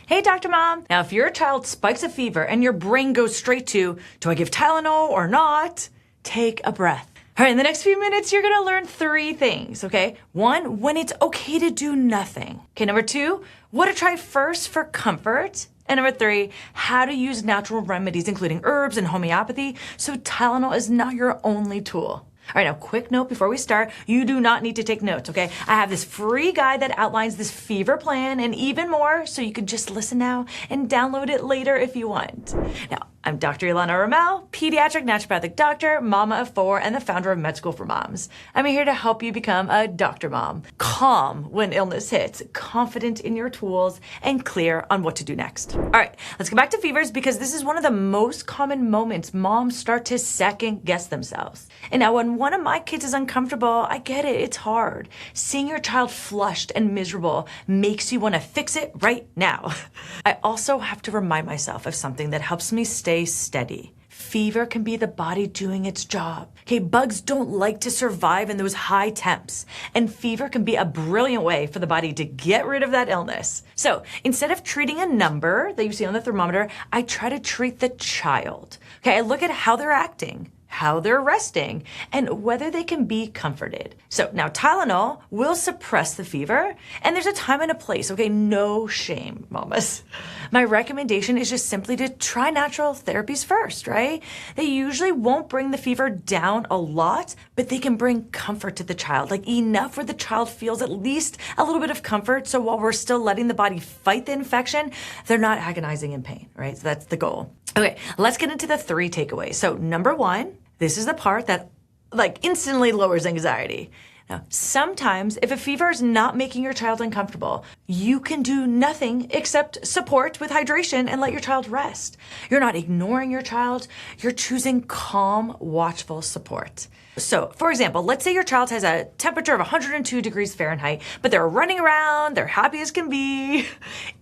Hey, Dr. Mom. Now, if your child spikes a fever and your brain goes straight to, do I give Tylenol or not? Take a breath. All right, in the next few minutes, you're gonna learn 3 things, okay? 1, when it's okay to do nothing. Okay, number 2, what to try first for comfort. And number 3, how to use natural remedies, including herbs and homeopathy, so Tylenol is not your only tool. All right, now quick note before we start, you do not need to take notes, okay? I have this free guide that outlines this fever plan and even more, so you can just listen now and download it later if you want. Now, I'm Dr. Elana, pediatric naturopathic doctor, mama of 4, and the founder of Med School for Moms. I'm here to help you become a doctor mom, calm when illness hits, confident in your tools, and clear on what to do next. All right, let's go back to fevers because this is one of the most common moments moms start to second guess themselves. And now when one of my kids is uncomfortable, I get it, it's hard. Seeing your child flushed and miserable makes you want to fix it right now. I also have to remind myself of something that helps me stay steady. Fever can be the body doing its job. Okay, bugs don't like to survive in those high temps, and fever can be a brilliant way for the body to get rid of that illness. So instead of treating a number that you see on the thermometer, I try to treat the child. Okay, I look at how they're acting, how they're resting, and whether they can be comforted. So now Tylenol will suppress the fever, and there's a time and a place, okay? No shame, mamas. My recommendation is just simply to try natural therapies first, right? They usually won't bring the fever down a lot, but they can bring comfort to the child, like enough where the child feels at least a little bit of comfort. So while we're still letting the body fight the infection, they're not agonizing in pain, right? So that's the goal. Okay, let's get into the 3 takeaways. So number 1, this is the part that instantly lowers anxiety. Now, sometimes if a fever is not making your child uncomfortable, you can do nothing except support with hydration and let your child rest. You're not ignoring your child. You're choosing calm, watchful support. So, for example, let's say your child has a temperature of 102 degrees Fahrenheit, but they're running around, they're happy as can be.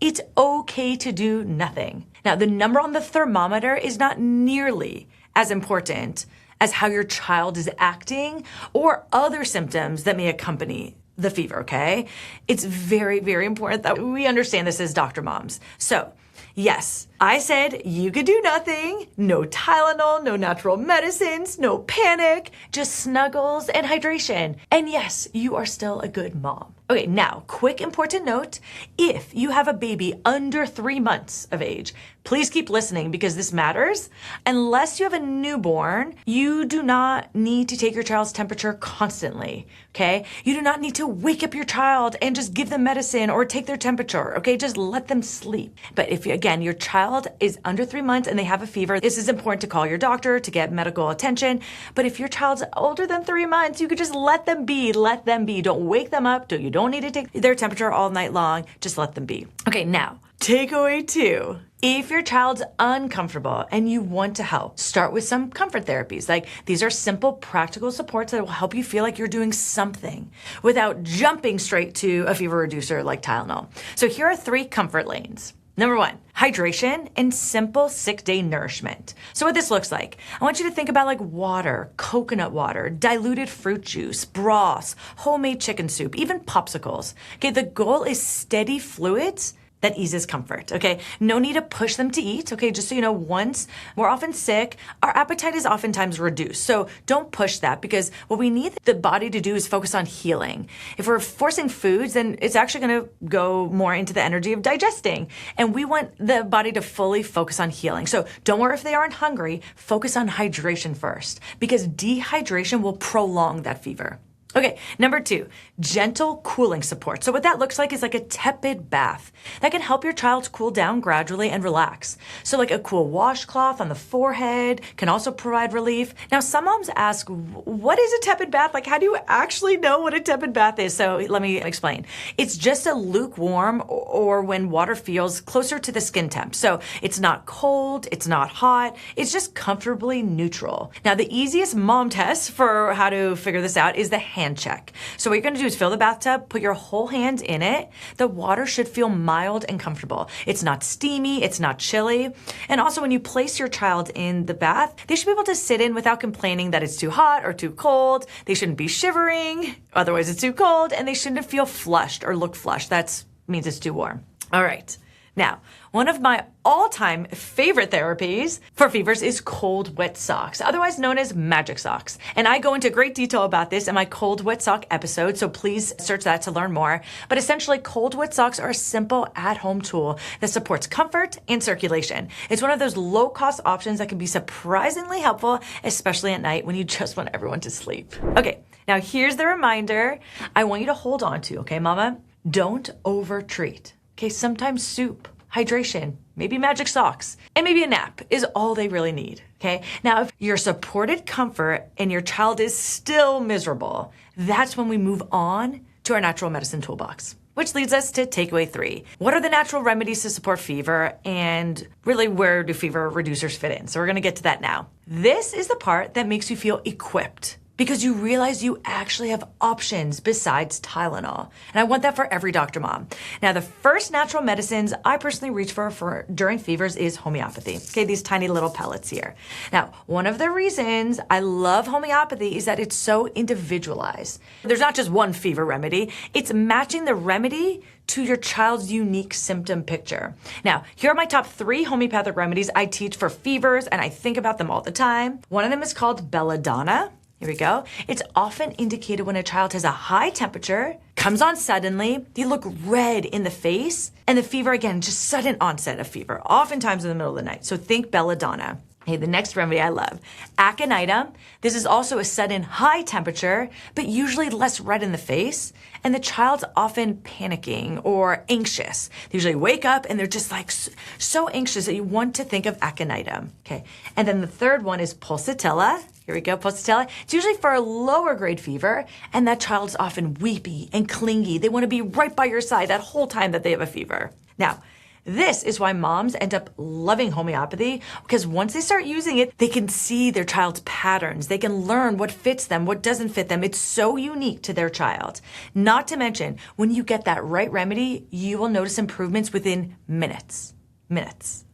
It's okay to do nothing. Now, the number on the thermometer is not nearly as important as how your child is acting or other symptoms that may accompany the fever, okay? It's very, very important that we understand this as doctor moms. So, yes, I said you could do nothing, no Tylenol, no natural medicines, no panic, just snuggles and hydration. And yes, you are still a good mom. Okay, now, quick important note, if you have a baby under 3 months of age, please keep listening because this matters. Unless you have a newborn, you do not need to take your child's temperature constantly, okay? You do not need to wake up your child and just give them medicine or take their temperature, okay? Just let them sleep. But if, again, your child is under 3 months and they have a fever, this is important to call your doctor to get medical attention. But if your child's older than 3 months, you could just let them be. Don't wake them up. You don't need to take their temperature all night long. Just let them be. Okay, now, takeaway 2. If your child's uncomfortable and you want to help, start with some comfort therapies. Like these are simple, practical supports that will help you feel like you're doing something without jumping straight to a fever reducer like Tylenol. So here are 3 comfort lanes. Number 1, hydration and simple 6-day nourishment. So what this looks like, I want you to think about like water, coconut water, diluted fruit juice, broths, homemade chicken soup, even popsicles. Okay, the goal is steady fluids that eases comfort, okay? No need to push them to eat, okay? Just so you know, once we're often sick, our appetite is oftentimes reduced. So don't push that because what we need the body to do is focus on healing. If we're forcing foods, then it's actually gonna go more into the energy of digesting. And we want the body to fully focus on healing. So don't worry if they aren't hungry, focus on hydration first because dehydration will prolong that fever. Okay, number 2, gentle cooling support. So what that looks like is like a tepid bath that can help your child cool down gradually and relax. So like a cool washcloth on the forehead can also provide relief. Now, some moms ask, what is a tepid bath? Like, how do you actually know what a tepid bath is? So let me explain. It's just a lukewarm or when water feels closer to the skin temp. So it's not cold, it's not hot, it's just comfortably neutral. Now, the easiest mom test for how to figure this out is the hand check. So what you're gonna do is fill the bathtub, put your whole hand in it. The water should feel mild and comfortable. It's not steamy, it's not chilly. And also when you place your child in the bath, they should be able to sit in without complaining that it's too hot or too cold. They shouldn't be shivering, otherwise it's too cold, and they shouldn't feel flushed or look flushed. That means it's too warm. All right. Now, one of my all-time favorite therapies for fevers is cold wet socks, otherwise known as magic socks. And I go into great detail about this in my cold wet sock episode, so please search that to learn more. But essentially, cold wet socks are a simple at-home tool that supports comfort and circulation. It's one of those low-cost options that can be surprisingly helpful, especially at night when you just want everyone to sleep. Okay, now here's the reminder I want you to hold on to, okay, mama? Don't over-treat. Okay, sometimes soup, hydration, maybe magic socks, and maybe a nap is all they really need, okay? Now, if you're supported comfort and your child is still miserable, that's when we move on to our natural medicine toolbox, which leads us to takeaway 3. What are the natural remedies to support fever, and really where do fever reducers fit in? So we're gonna get to that now. This is the part that makes you feel equipped, because you realize you actually have options besides Tylenol. And I want that for every doctor mom. Now, the first natural medicines I personally reach for during fevers is homeopathy. Okay, these tiny little pellets here. Now, one of the reasons I love homeopathy is that it's so individualized. There's not just one fever remedy, it's matching the remedy to your child's unique symptom picture. Now, here are my top 3 homeopathic remedies I teach for fevers, and I think about them all the time. One of them is called Belladonna. Here we go. It's often indicated when a child has a high temperature, comes on suddenly, they look red in the face, and the fever, again, just sudden onset of fever, oftentimes in the middle of the night. So think Belladonna. Hey, the next remedy I love, Aconite. This is also a sudden high temperature, but usually less red in the face, and the child's often panicking or anxious. They usually wake up and they're just like so anxious that you want to think of Aconite. Okay, and then the third one is Pulsatilla. Here we go, Pulsatilla. It's usually for a lower grade fever, and that child's often weepy and clingy. They want to be right by your side that whole time that they have a fever. Now, this is why moms end up loving homeopathy, because once they start using it, they can see their child's patterns. They can learn what fits them, what doesn't fit them. It's so unique to their child. Not to mention, when you get that right remedy, you will notice improvements within minutes.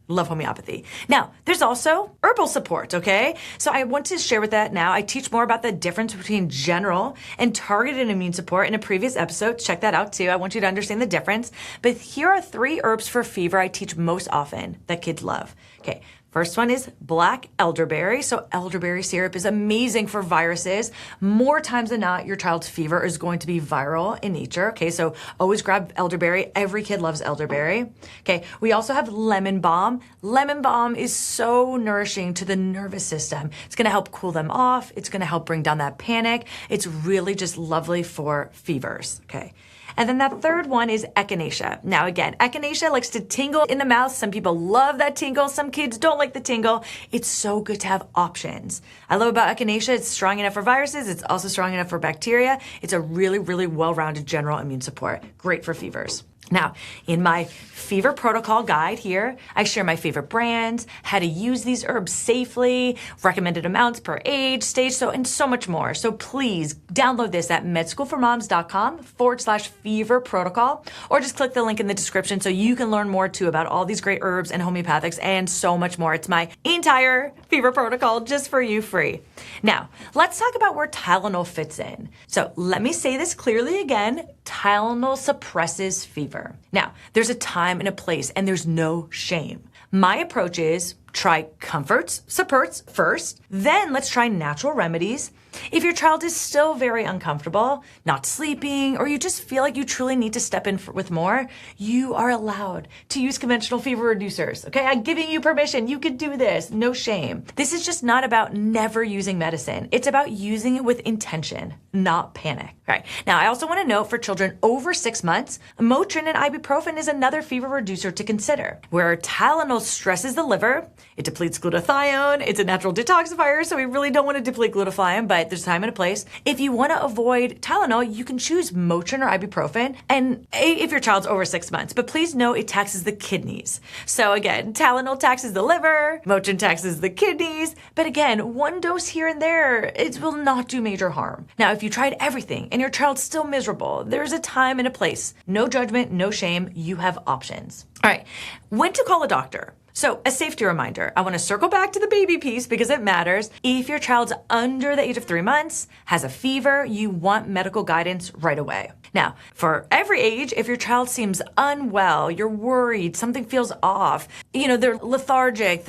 Love homeopathy. Now, there's also herbal support, okay? So I want to share with that now. I teach more about the difference between general and targeted immune support in a previous episode. Check that out too. I want you to understand the difference. But here are 3 herbs for fever I teach most often that kids love. Okay. First one is black elderberry. So elderberry syrup is amazing for viruses. More times than not, your child's fever is going to be viral in nature. Okay, so always grab elderberry. Every kid loves elderberry. Okay, we also have lemon balm. Lemon balm is so nourishing to the nervous system. It's gonna help cool them off. It's gonna help bring down that panic. It's really just lovely for fevers, okay? And then that third one is Echinacea. Now again, Echinacea likes to tingle in the mouth. Some people love that tingle. Some kids don't like the tingle. It's so good to have options. I love about Echinacea, it's strong enough for viruses. It's also strong enough for bacteria. It's a really, really well-rounded general immune support. Great for fevers. Now, in my fever protocol guide here, I share my favorite brands, how to use these herbs safely, recommended amounts per age, stage, and so much more. So please download this at medschoolformoms.com/fever protocol, or just click the link in the description so you can learn more too about all these great herbs and homeopathics and so much more. It's my entire fever protocol just for you free. Now, let's talk about where Tylenol fits in. So let me say this clearly again. Tylenol suppresses fever. Now, there's a time and a place, and there's no shame. My approach is try comforts, supports first, then let's try natural remedies. If your child is still very uncomfortable, not sleeping, or you just feel like you truly need to step in with more, you are allowed to use conventional fever reducers. Okay, I'm giving you permission. You could do this. No shame. This is just not about never using medicine. It's about using it with intention, not panic. All right. Now, I also want to note for children over 6 months, Motrin and Ibuprofen is another fever reducer to consider. Where Tylenol stresses the liver, it depletes glutathione. It's a natural detoxifier, so we really don't want to deplete glutathione, but there's a time and a place. If you want to avoid Tylenol, you can choose Motrin or Ibuprofen, and if your child's over 6 months. But please know it taxes the kidneys. So again, Tylenol taxes the liver, Motrin taxes the kidneys, but again, one dose here and there, it will not do major harm. Now, if you tried everything and your child's still miserable, there's a time and a place. No judgment, no shame. You have options. All right, when to call a doctor. So a safety reminder, I want to circle back to the baby piece because it matters. If your child's under the age of 3 months, has a fever, you want medical guidance right away. Now, for every age, if your child seems unwell, you're worried, something feels off, they're lethargic,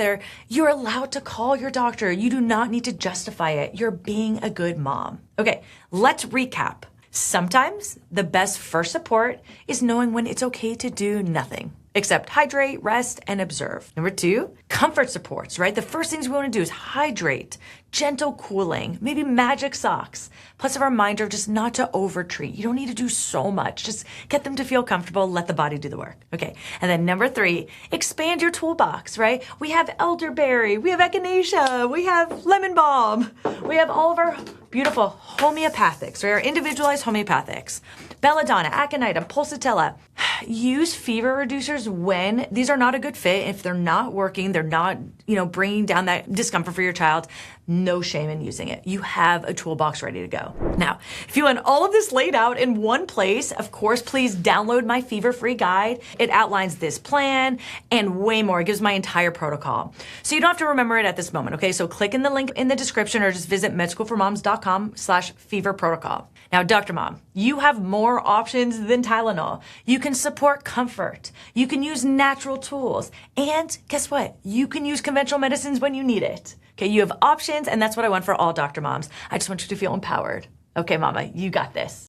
you're allowed to call your doctor. You do not need to justify it. You're being a good mom. Okay, let's recap. Sometimes the best first support is knowing when it's okay to do nothing except hydrate, rest, and observe. Number 2, comfort supports, right? The first things we want to do is hydrate, gentle cooling, maybe magic socks, plus a reminder just not to overtreat. You don't need to do so much. Just get them to feel comfortable, let the body do the work. Okay. And then number 3, expand your toolbox, right? We have elderberry, we have echinacea, we have lemon balm, we have all of our beautiful homeopathics, right? Our individualized homeopathics. Belladonna, Aconite, and Pulsatilla. Use fever reducers when these are not a good fit. If they're not working, they're not, bringing down that discomfort for your child, no shame in using it. You have a toolbox ready to go. Now, if you want all of this laid out in one place, of course, please download my fever-free guide. It outlines this plan and way more. It gives my entire protocol. So you don't have to remember it at this moment, okay? So click in the link in the description or just visit medschoolformoms.com/fever protocol. Now, Dr. Mom, you have more options than Tylenol. You can support comfort. You can use natural tools. And guess what? You can use conventional medicines when you need it. Okay, you have options, and that's what I want for all Dr. Moms. I just want you to feel empowered. Okay, Mama, you got this.